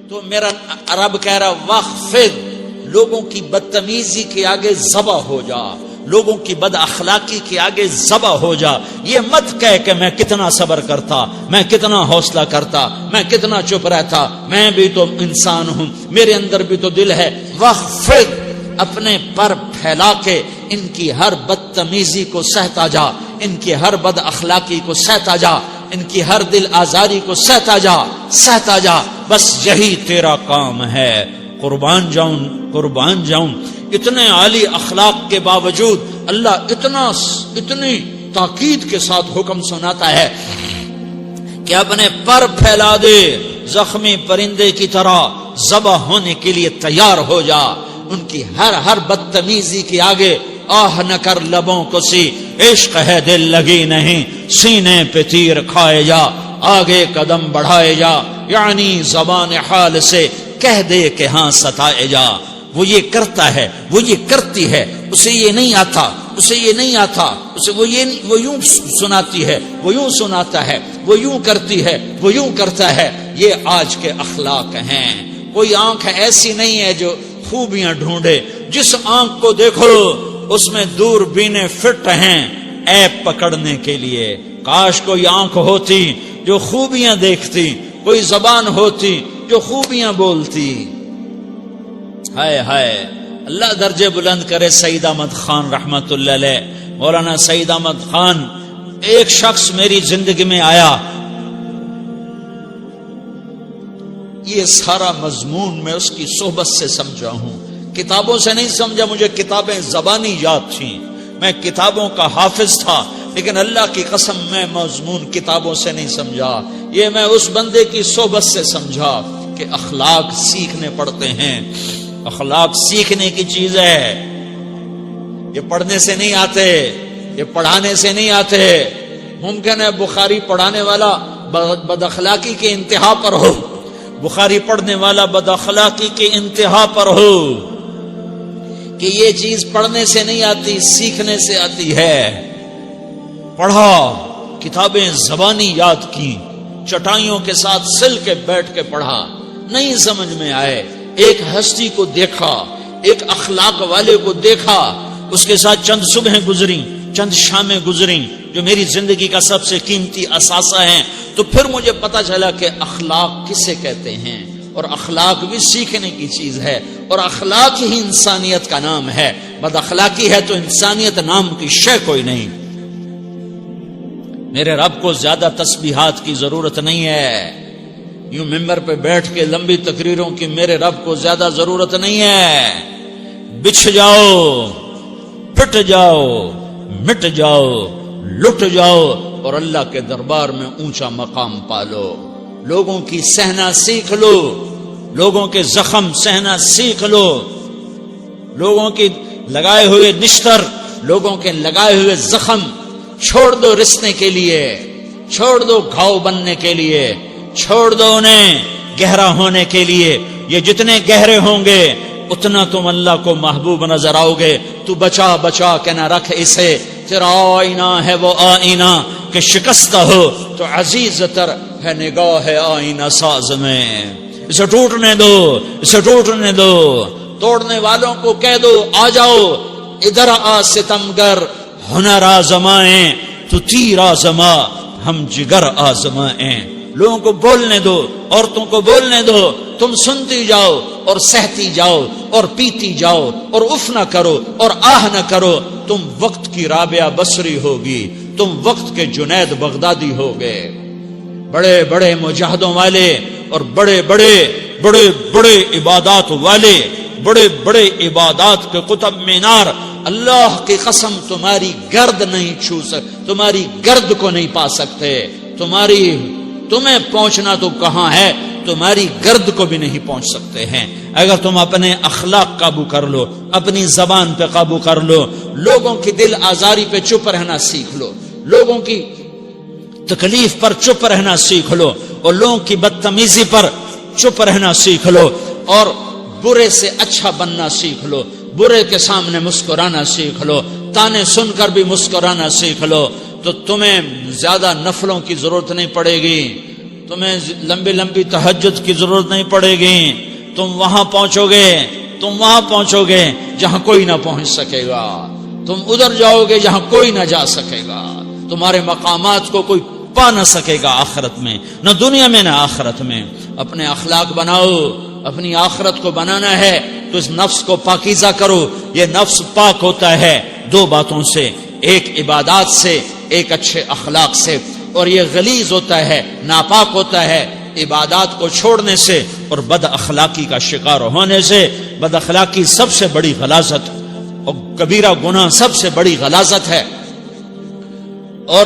تو میرا رب کہہ رہا وخفض، لوگوں کی بدتمیزی کے آگے ذبح ہو جا، لوگوں کی بد اخلاقی کے آگے ذبح ہو جا. یہ مت کہہ کہ میں کتنا صبر کرتا، میں کتنا حوصلہ کرتا، میں کتنا چپ رہتا، میں بھی تو انسان ہوں، میرے اندر بھی تو دل ہے. وخفض، اپنے پر پھیلا کے ان کی ہر بدتمیزی کو سہتا جا، ان کی ہر بد اخلاقی کو سہتا جا، ان کی ہر دل آزاری کو سہتا جا، سہتا جا. بس یہی تیرا کام ہے. قربان جاؤں اتنے عالی اخلاق کے باوجود اللہ اتنی تاکید کے ساتھ حکم سناتا ہے کہ اپنے پر پھیلا دے، زخمی پرندے کی طرح ذبح ہونے کے لیے تیار ہو جا. ان کی ہر بدتمیزی کے آگے آہ نہ کر لبوں کو سی، عشق ہے دل لگی نہیں، سینے پہ تیر کھائے جا، آگے قدم بڑھائے جا، یعنی زبان حال سے کہہ دے کہ ہاں ستائے جا. وہ یہ کرتا ہے، وہ یہ کرتی ہے، اسے یہ نہیں آتا، اسے یہ نہیں آتا، اسے وہ یوں سناتی ہے، وہ یوں سناتا ہے، وہ یوں کرتی ہے، وہ یوں کرتا ہے. یہ آج کے اخلاق ہیں. کوئی آنکھ ایسی نہیں ہے جو خوبیاں ڈھونڈے. جس آنکھ کو دیکھو اس میں دوربینیں فٹ ہیں عیب پکڑنے کے لیے. کاش کوئی آنکھ ہوتی جو خوبیاں دیکھتی، کوئی زبان ہوتی جو خوبیاں بولتی. ہائے ہائے، اللہ درجے بلند کرے. سعید احمد خان رحمت اللہ علیہ، مولانا سعید احمد خان، ایک شخص میری زندگی میں آیا. یہ سارا مضمون میں اس کی صحبت سے سمجھا ہوں، کتابوں سے نہیں سمجھا. مجھے کتابیں زبانی یاد تھیں، میں کتابوں کا حافظ تھا، لیکن اللہ کی قسم میں مضمون کتابوں سے نہیں سمجھا. یہ میں اس بندے کی صحبت سے سمجھا کہ اخلاق سیکھنے پڑتے ہیں. اخلاق سیکھنے کی چیز ہے، یہ پڑھنے سے نہیں آتے، یہ پڑھانے سے نہیں آتے. ممکن ہے بخاری پڑھانے والا بد اخلاقی کے انتہا پر ہو، بخاری پڑھنے والا بد اخلاقی کے انتہا پر ہو، کہ یہ چیز پڑھنے سے نہیں آتی، سیکھنے سے آتی ہے. پڑھا، کتابیں زبانی یاد کی، چٹائیوں کے ساتھ سل کے بیٹھ کے پڑھا. نہیں سمجھ میں آئے، ایک ہستی کو دیکھا، ایک اخلاق والے کو دیکھا، اس کے ساتھ چند صبحیں گزری، چند شامیں گزری جو میری زندگی کا سب سے قیمتی اثاثہ ہیں. تو پھر مجھے پتا چلا کہ اخلاق کسے کہتے ہیں، اور اخلاق بھی سیکھنے کی چیز ہے، اور اخلاق ہی انسانیت کا نام ہے. بد اخلاقی ہے تو انسانیت نام کی شے کوئی نہیں. میرے رب کو زیادہ تسبیحات کی ضرورت نہیں ہے. یوں ممبر پہ بیٹھ کے لمبی تقریروں کی میرے رب کو زیادہ ضرورت نہیں ہے. بچھ جاؤ، پٹ جاؤ، مٹ جاؤ، لٹ جاؤ، اور اللہ کے دربار میں اونچا مقام پالو. لوگوں کی سہنا سیکھ لو، لوگوں کے زخم سہنا سیکھ لو، لوگوں کی لگائے ہوئے نشتر، لوگوں کے لگائے ہوئے زخم چھوڑ دو رسنے کے لیے، چھوڑ دو گھاؤ بننے کے لیے، چھوڑ دو انہیں گہرا ہونے کے لیے. یہ جتنے گہرے ہوں گے اتنا تم اللہ کو محبوب نظر آؤ گے. تو بچا بچا کے نہ رکھ اسے، تیرا آئینہ ہے وہ آئینہ کہ شکستہ ہو تو عزیز تر ہے نگاہ آئینہ ساز میں. اسے ٹوٹنے دو، اسے ٹوٹنے دو. توڑنے والوں کو کہہ دو آ جاؤ ادھر آ ستمگر، ہنر آزمائیں تو تیر آزما، ہم جگر آزمائیں. لوگوں کو بولنے دو، عورتوں کو بولنے دو. تم سنتی جاؤ اور سہتی جاؤ اور پیتی جاؤ اور اف نہ کرو اور آہ نہ کرو. تم وقت کی رابعہ بصری ہوگی، تم وقت کے جنید بغدادی ہوگے. بڑے بڑے مجاہدوں والے اور بڑے بڑے بڑے بڑے عبادات والے، بڑے بڑے عبادات کے قطب مینار، اللہ کی قسم تمہاری گرد نہیں چھو سکتے، تمہاری گرد کو نہیں پا سکتے. تمہیں پہنچنا تو کہاں ہے، تمہاری گرد کو بھی نہیں پہنچ سکتے ہیں. اگر تم اپنے اخلاق قابو کر لو، اپنی زبان پہ قابو کر لو، لوگوں کی دل آزاری پہ چپ رہنا سیکھ لو، لوگوں کی تکلیف پر چپ رہنا سیکھ لو، اور لوگوں کی بدتمیزی پر چپ رہنا سیکھ لو، اور برے سے اچھا بننا سیکھ لو، برے کے سامنے مسکرانا سیکھ لو، تانے سن کر بھی مسکرانا سیکھ لو، تو تمہیں زیادہ نفلوں کی ضرورت نہیں پڑے گی. تمہیں لمبی لمبی تہجد کی ضرورت نہیں پڑے گی. تم وہاں پہنچو گے جہاں کوئی نہ پہنچ سکے گا. تم ادھر جاؤ گے جہاں کوئی نہ جا سکے گا. تمہارے مقامات کو کوئی پا نہ سکے گا آخرت میں، نہ دنیا میں نہ آخرت میں. اپنے اخلاق بناؤ. اپنی آخرت کو بنانا ہے تو اس نفس کو پاکیزہ کرو. یہ نفس پاک ہوتا ہے دو باتوں سے، ایک عبادات سے، ایک اچھے اخلاق سے. اور یہ غلیظ ہوتا ہے، ناپاک ہوتا ہے عبادات کو چھوڑنے سے اور بد اخلاقی کا شکار ہونے سے. بد اخلاقی سب سے بڑی غلاظت اور کبیرہ گناہ سب سے بڑی غلاظت ہے، اور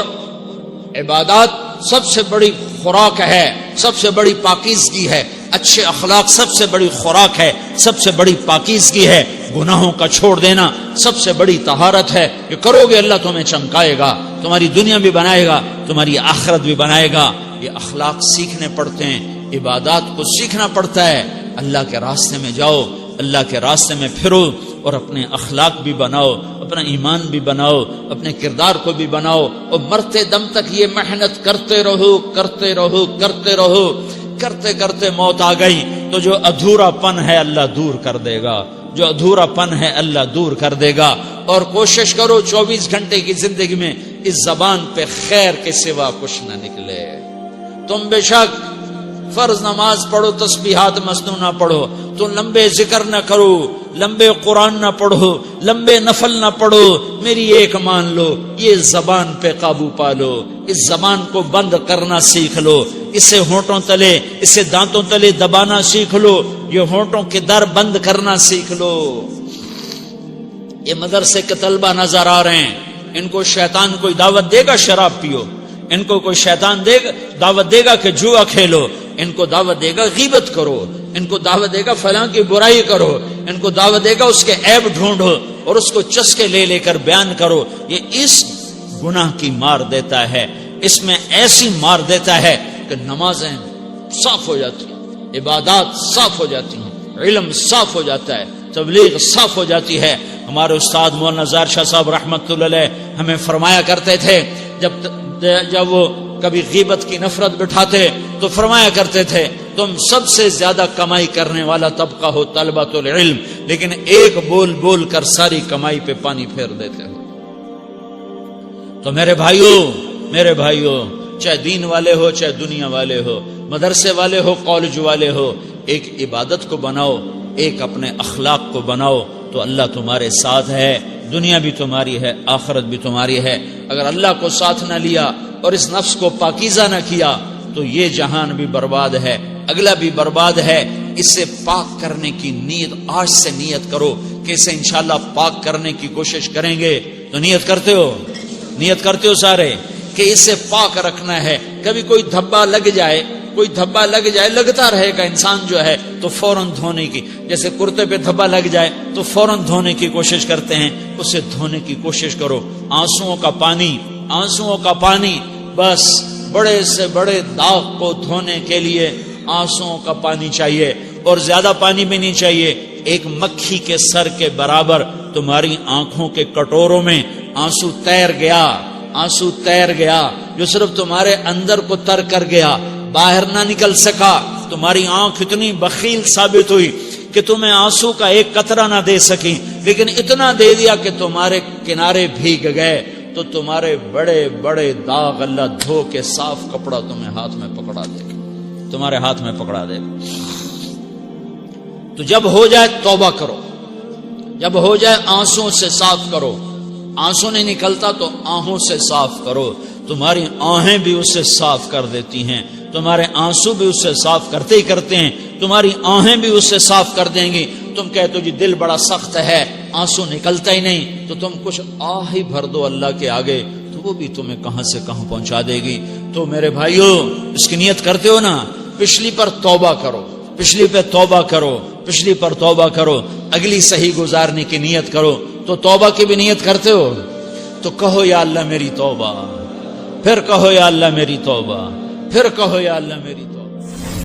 عبادات سب سے بڑی خوراک ہے، سب سے بڑی پاکیزگی ہے. اچھے اخلاق سب سے بڑی خوراک ہے، سب سے بڑی پاکیزگی ہے. گناہوں کا چھوڑ دینا سب سے بڑی طہارت ہے. یہ کرو گے اللہ تمہیں چمکائے گا، تمہاری دنیا بھی بنائے گا، تمہاری آخرت بھی بنائے گا. یہ اخلاق سیکھنے پڑتے ہیں، عبادات کو سیکھنا پڑتا ہے. اللہ کے راستے میں جاؤ، اللہ کے راستے میں پھرو، اور اپنے اخلاق بھی بناؤ، اپنا ایمان بھی بناؤ، اپنے کردار کو بھی بناؤ. اور مرتے دم تک یہ محنت کرتے رہو. کرتے کرتے موت آ گئی تو جو ادھورا پن ہے اللہ دور کر دے گا. جو ادھورا پن ہے اللہ دور کر دے گا. اور کوشش کرو 24 گھنٹے کی زندگی میں اس زبان پہ خیر کے سوا کچھ نہ نکلے. تم بے شک فرض نماز پڑھو، تسبیحات مسنون نہ پڑھو، تو لمبے ذکر نہ کرو، لمبے قرآن نہ پڑھو، لمبے نفل نہ پڑھو. میری ایک مان لو، یہ زبان پہ قابو پا لو. اس زبان کو بند کرنا سیکھ لو. اسے ہونٹوں تلے، اسے دانتوں تلے دبانا سیکھ لو. یہ ہونٹوں کے در بند کرنا سیکھ لو. یہ مدرسے کے طلبہ نظر آ رہے ہیں، ان کو شیطان کوئی دعوت دے گا شراب پیو، ان کو کوئی شیطان دعوت دے گا کہ جوا کھیلو، ان کو دعوت دے گا غیبت کرو، ان کو دعوت دے گا فلاں کی برائی کرو، ان کو دعوت دے گا اس کے عیب ڈھونڈو اور اس کو چسکے لے کر بیان کرو. یہ اس گناہ کی مار دیتا ہے، اس میں ایسی مار دیتا ہے کہ نمازیں صاف ہو جاتی ہیں، عبادات صاف ہو جاتی ہیں، علم صاف ہو جاتا ہے، تبلیغ صاف ہو جاتی ہے. ہمارے استاد مولانا ظاہر شاہ صاحب رحمت اللہ علیہ ہمیں فرمایا کرتے تھے، جب وہ کبھی غیبت کی نفرت بٹھاتے تو فرمایا کرتے تھے تم سب سے زیادہ کمائی کرنے والا طبقہ ہو طلبۃ العلم، لیکن ایک بول بول کر ساری کمائی پہ پانی پھیر دیتے ہو. تو میرے بھائیوں چاہے دین والے ہو، چاہے دنیا والے ہو، مدرسے والے ہو، کالج والے ہو، ایک عبادت کو بناؤ، ایک اپنے اخلاق کو بناؤ تو اللہ تمہارے ساتھ ہے. دنیا بھی تمہاری ہے، آخرت بھی تمہاری ہے. اگر اللہ کو ساتھ نہ لیا اور اس نفس کو پاکیزہ نہ کیا تو یہ جہان بھی برباد ہے، اگلا بھی برباد ہے. اسے پاک کرنے کی نیت آج سے نیت کرو کہ اسے انشاءاللہ پاک کرنے کی کوشش کریں گے. تو نیت کرتے ہو سارے کہ اسے پاک رکھنا ہے. کبھی کوئی دھبا لگ جائے، لگتا رہے گا انسان جو ہے تو فوراً دھونے کی، جیسے کرتے پہ دھبا لگ جائے تو فوراً دھونے کی کوشش کرتے ہیں، اسے دھونے کی کوشش کرو. آنسوؤں کا پانی بس بڑے سے بڑے داغ کو دھونے کے لیے آنسوؤں کا پانی چاہیے، اور زیادہ پانی بھی نہیں چاہیے. ایک مکھی کے سر کے برابر تمہاری آنکھوں کے کٹوروں میں آنسو تیر گیا جو صرف تمہارے اندر کو تر کر گیا، باہر نہ نکل سکا. تمہاری آنکھ اتنی بخیل ثابت ہوئی کہ تمہیں آنسو کا ایک قطرہ نہ دے سکی، لیکن اتنا دے دیا کہ تمہارے کنارے بھیگ گئے. تو تمہارے بڑے بڑے داغ اللہ دھو کے صاف کپڑا تمہیں ہاتھ میں پکڑا دے گا، تمہارے ہاتھ میں پکڑا دے گا. تو جب ہو جائے توبہ کرو، جب ہو جائے آنسوں سے صاف کرو. آنسو نہیں نکلتا تو آہوں سے صاف کرو. تمہاری آہیں بھی اسے صاف کر دیتی ہیں، تمہارے آنسو بھی اسے صاف کرتے ہی کرتے ہیں، تمہاری آہیں بھی اسے صاف کر دیں گی. تم کہتے ہو جی دل بڑا سخت ہے، آنسو نکلتا ہی نہیں، تو تم کچھ آہ ہی بھر دو اللہ کے آگے، تو وہ بھی تمہیں کہاں سے کہاں پہنچا دے گی. تو میرے بھائیو اس کی نیت کرتے ہو نا، پچھلی پر توبہ کرو، پچھلی پہ توبہ کرو، پچھلی پر توبہ کرو، اگلی صحیح گزارنے کی نیت کرو. تو توبہ کی بھی نیت کرتے ہو تو کہو یا اللہ میری توبہ، پھر کہو یا اللہ میری توبہ، پھر کہو یا اللہ میری توبہ.